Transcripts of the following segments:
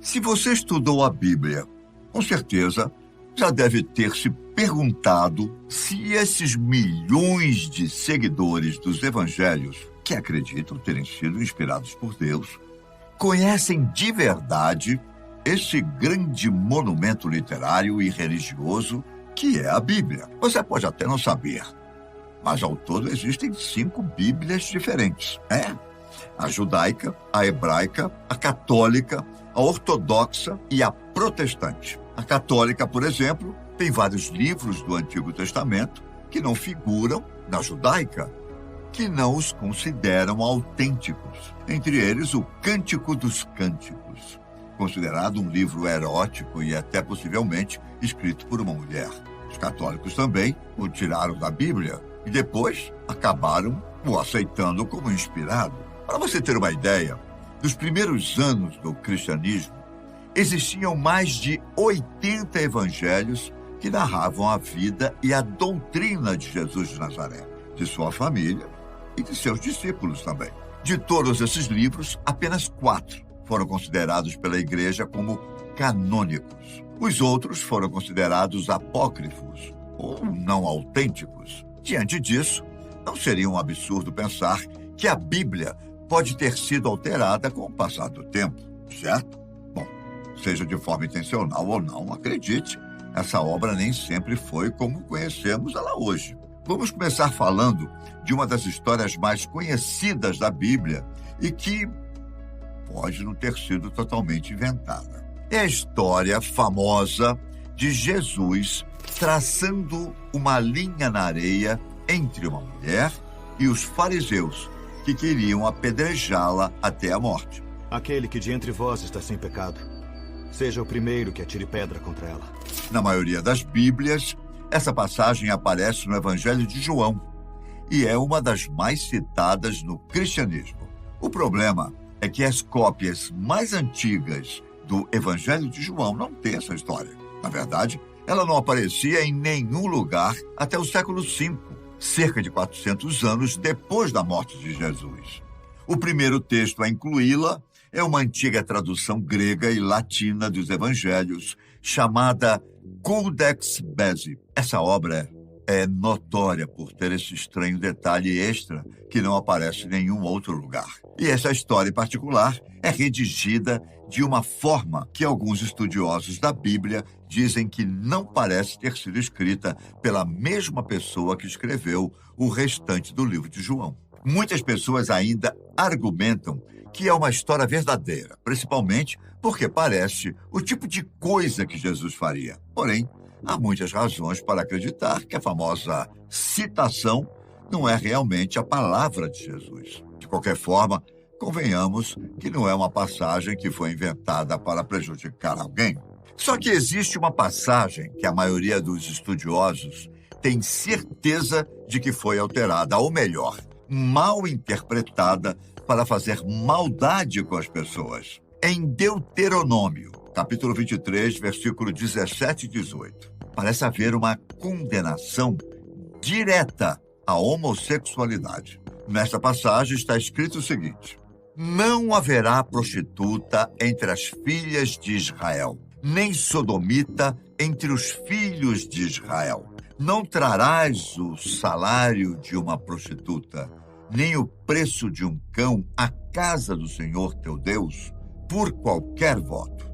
Se você estudou a Bíblia, com certeza já deve ter se perguntado se esses milhões de seguidores dos evangelhos, que acreditam terem sido inspirados por Deus, conhecem de verdade esse grande monumento literário e religioso que é a Bíblia. Você pode até não saber, mas ao todo existem 5 Bíblias diferentes. A judaica, a hebraica, a católica, a ortodoxa e a protestante. A católica, por exemplo, tem vários livros do Antigo Testamento que não figuram na judaica, que não os consideram autênticos. Entre eles, o Cântico dos Cânticos, considerado um livro erótico e até possivelmente escrito por uma mulher. Os católicos também o tiraram da Bíblia e depois acabaram o aceitando como inspirado. Para você ter uma ideia, nos primeiros anos do cristianismo, existiam mais de 80 evangelhos que narravam a vida e a doutrina de Jesus de Nazaré, de sua família e de seus discípulos também. De todos esses livros, apenas 4 foram considerados pela Igreja como canônicos. Os outros foram considerados apócrifos ou não autênticos. Diante disso, não seria um absurdo pensar que a Bíblia pode ter sido alterada com o passar do tempo, certo? Bom, seja de forma intencional ou não, acredite, essa obra nem sempre foi como conhecemos ela hoje. Vamos começar falando de uma das histórias mais conhecidas da Bíblia e que pode não ter sido totalmente inventada. É a história famosa de Jesus traçando uma linha na areia entre uma mulher e os fariseus, que queriam apedrejá-la até a morte. Aquele que de entre vós está sem pecado, seja o primeiro que atire pedra contra ela. Na maioria das Bíblias, essa passagem aparece no Evangelho de João e é uma das mais citadas no cristianismo. O problema é que as cópias mais antigas do Evangelho de João não têm essa história. Na verdade, ela não aparecia em nenhum lugar até o século V, cerca de 400 anos depois da morte de Jesus. O primeiro texto a incluí-la é uma antiga tradução grega e latina dos evangelhos, chamada Codex Beze. Essa obra é notória por ter esse estranho detalhe extra que não aparece em nenhum outro lugar. E essa história em particular é redigida de uma forma que alguns estudiosos da Bíblia dizem que não parece ter sido escrita pela mesma pessoa que escreveu o restante do livro de João. Muitas pessoas ainda argumentam que é uma história verdadeira, principalmente porque parece o tipo de coisa que Jesus faria. Porém, há muitas razões para acreditar que a famosa citação não é realmente a palavra de Jesus. De qualquer forma, convenhamos que não é uma passagem que foi inventada para prejudicar alguém. Só que existe uma passagem que a maioria dos estudiosos tem certeza de que foi alterada, ou melhor, mal interpretada para fazer maldade com as pessoas. Em Deuteronômio, capítulo 23, versículo 17 e 18, parece haver uma condenação direta à homossexualidade. Nesta passagem está escrito o seguinte: não haverá prostituta entre as filhas de Israel, nem sodomita entre os filhos de Israel. Não trarás o salário de uma prostituta, nem o preço de um cão à casa do Senhor teu Deus, por qualquer voto,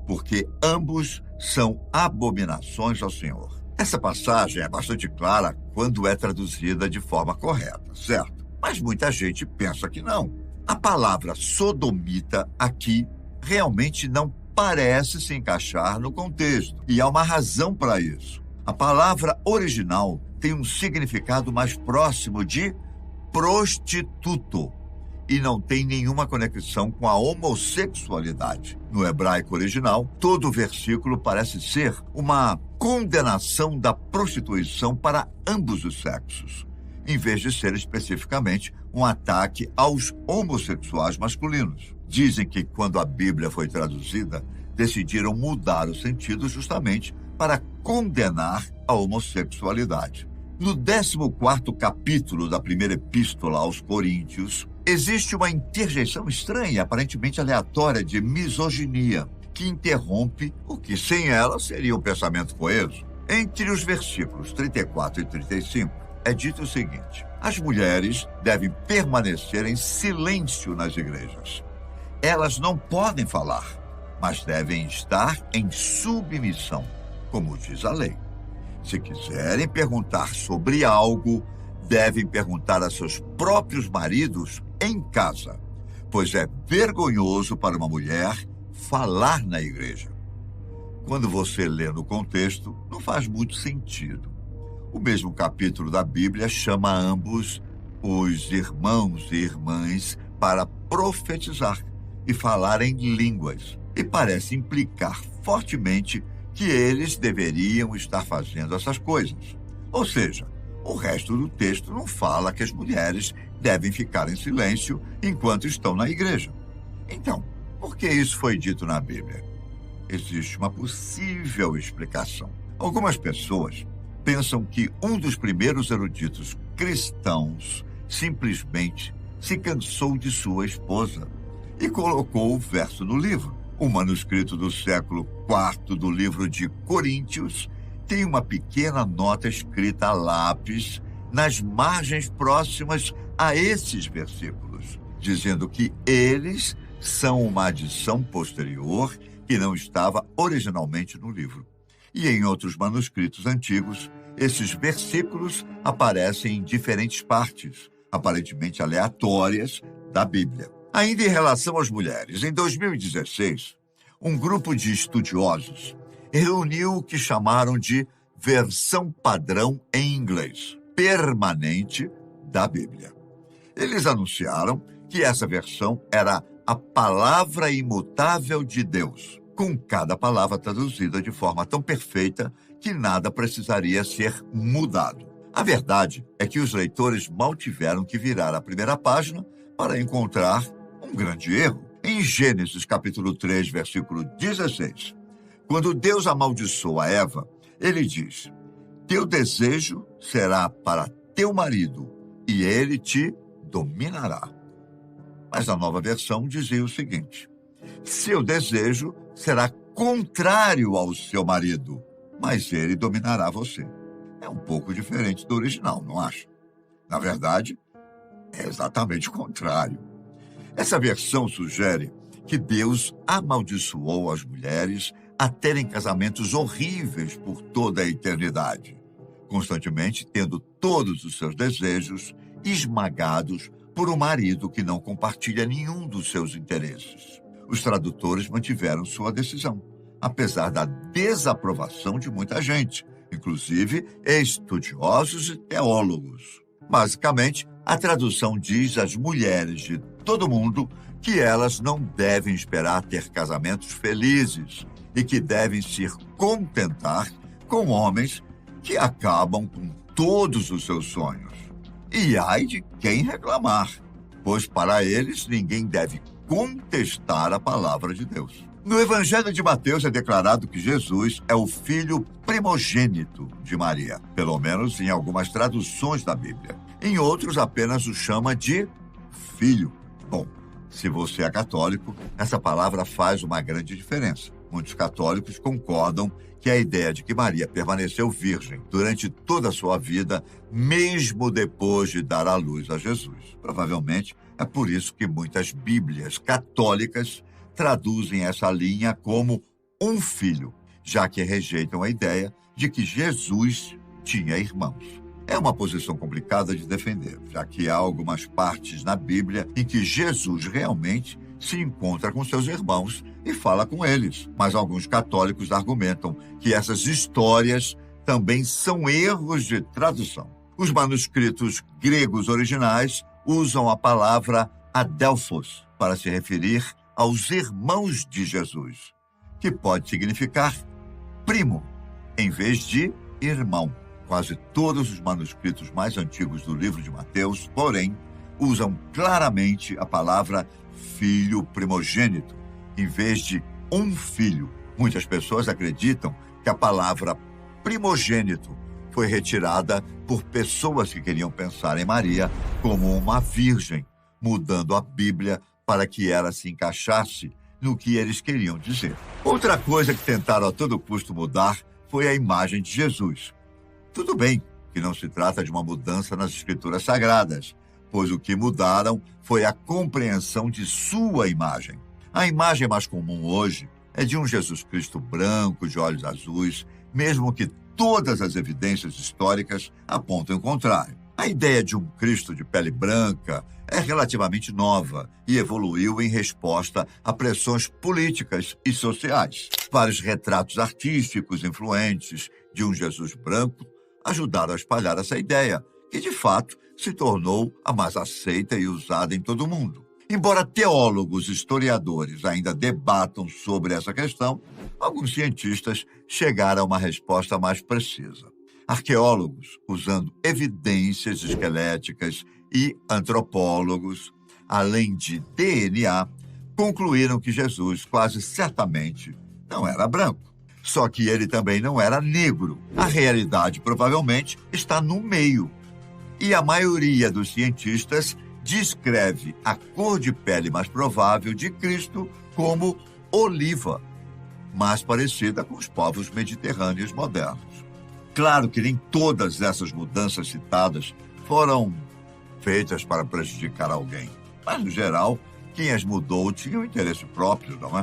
porque ambos são abominações ao Senhor. Essa passagem é bastante clara quando é traduzida de forma correta, certo? Mas muita gente pensa que não. A palavra sodomita aqui realmente não parece se encaixar no contexto, e há uma razão para isso. A palavra original tem um significado mais próximo de prostituto e não tem nenhuma conexão com a homossexualidade. No hebraico original, todo o versículo parece ser uma condenação da prostituição para ambos os sexos, em vez de ser especificamente um ataque aos homossexuais masculinos. Dizem que quando a Bíblia foi traduzida, decidiram mudar o sentido justamente para condenar a homossexualidade. No 14º capítulo da primeira epístola aos Coríntios, existe uma interjeição estranha, aparentemente aleatória, de misoginia, que interrompe o que sem ela seria um pensamento coeso. Entre os versículos 34 e 35, é dito o seguinte: as mulheres devem permanecer em silêncio nas igrejas. Elas não podem falar, mas devem estar em submissão, como diz a lei. Se quiserem perguntar sobre algo, devem perguntar a seus próprios maridos em casa, pois é vergonhoso para uma mulher falar na igreja. Quando você lê no contexto, não faz muito sentido. O mesmo capítulo da Bíblia chama ambos, os irmãos e irmãs, para profetizar e falar em línguas, e parece implicar fortemente que eles deveriam estar fazendo essas coisas. Ou seja, o resto do texto não fala que as mulheres devem ficar em silêncio enquanto estão na igreja. Então, por que isso foi dito na Bíblia? Existe uma possível explicação. Algumas pessoas pensam que um dos primeiros eruditos cristãos simplesmente se cansou de sua esposa e colocou o verso no livro. O manuscrito do século IV do livro de Coríntios tem uma pequena nota escrita a lápis nas margens próximas a esses versículos, dizendo que eles são uma adição posterior que não estava originalmente no livro. E em outros manuscritos antigos, esses versículos aparecem em diferentes partes, aparentemente aleatórias, da Bíblia. Ainda em relação às mulheres, em 2016, um grupo de estudiosos reuniu o que chamaram de versão padrão em inglês, permanente da Bíblia. Eles anunciaram que essa versão era a palavra imutável de Deus, com cada palavra traduzida de forma tão perfeita que nada precisaria ser mudado. A verdade é que os leitores mal tiveram que virar a primeira página para encontrar um grande erro. Em Gênesis capítulo 3, versículo 16, quando Deus amaldiçoa Eva, ele diz: teu desejo será para teu marido e ele te dominará. Mas a nova versão dizia o seguinte: seu desejo será contrário ao seu marido, mas ele dominará você. É um pouco diferente do original, não acha? Na verdade, é exatamente o contrário. Essa versão sugere que Deus amaldiçoou as mulheres a terem casamentos horríveis por toda a eternidade, constantemente tendo todos os seus desejos esmagados por um marido que não compartilha nenhum dos seus interesses. Os tradutores mantiveram sua decisão, apesar da desaprovação de muita gente, inclusive estudiosos e teólogos. Basicamente, a tradução diz às mulheres de todo mundo que elas não devem esperar ter casamentos felizes e que devem se contentar com homens que acabam com todos os seus sonhos. E ai de quem reclamar, pois para eles ninguém deve contestar a palavra de Deus. No Evangelho de Mateus é declarado que Jesus é o filho primogênito de Maria, pelo menos em algumas traduções da Bíblia. Em outros, apenas o chama de filho. Bom, se você é católico, essa palavra faz uma grande diferença. Muitos católicos concordam que a ideia de que Maria permaneceu virgem durante toda a sua vida, mesmo depois de dar à luz a Jesus. Provavelmente é por isso que muitas Bíblias católicas traduzem essa linha como um filho, já que rejeitam a ideia de que Jesus tinha irmãos. É uma posição complicada de defender, já que há algumas partes na Bíblia em que Jesus realmente se encontra com seus irmãos e fala com eles. Mas alguns católicos argumentam que essas histórias também são erros de tradução. Os manuscritos gregos originais usam a palavra adelphos para se referir aos irmãos de Jesus, que pode significar primo, em vez de irmão. Quase todos os manuscritos mais antigos do livro de Mateus, porém, usam claramente a palavra filho primogênito, em vez de um filho. Muitas pessoas acreditam que a palavra primogênito foi retirada por pessoas que queriam pensar em Maria como uma virgem, mudando a Bíblia para que ela se encaixasse no que eles queriam dizer. Outra coisa que tentaram a todo custo mudar foi a imagem de Jesus. Tudo bem que não se trata de uma mudança nas Escrituras Sagradas, pois o que mudaram foi a compreensão de sua imagem. A imagem mais comum hoje é de um Jesus Cristo branco, de olhos azuis, mesmo que todas as evidências históricas apontam o contrário. A ideia de um Cristo de pele branca é relativamente nova e evoluiu em resposta a pressões políticas e sociais. Vários retratos artísticos influentes de um Jesus branco ajudaram a espalhar essa ideia, que de fato se tornou a mais aceita e usada em todo o mundo. Embora teólogos e historiadores ainda debatam sobre essa questão, alguns cientistas chegaram a uma resposta mais precisa. Arqueólogos, usando evidências esqueléticas, e antropólogos, além de DNA, concluíram que Jesus quase certamente não era branco. Só que ele também não era negro. A realidade provavelmente está no meio. E a maioria dos cientistas descreve a cor de pele mais provável de Cristo como oliva, mais parecida com os povos mediterrâneos modernos. Claro que nem todas essas mudanças citadas foram feitas para prejudicar alguém, mas, no geral, quem as mudou tinha um interesse próprio, não é?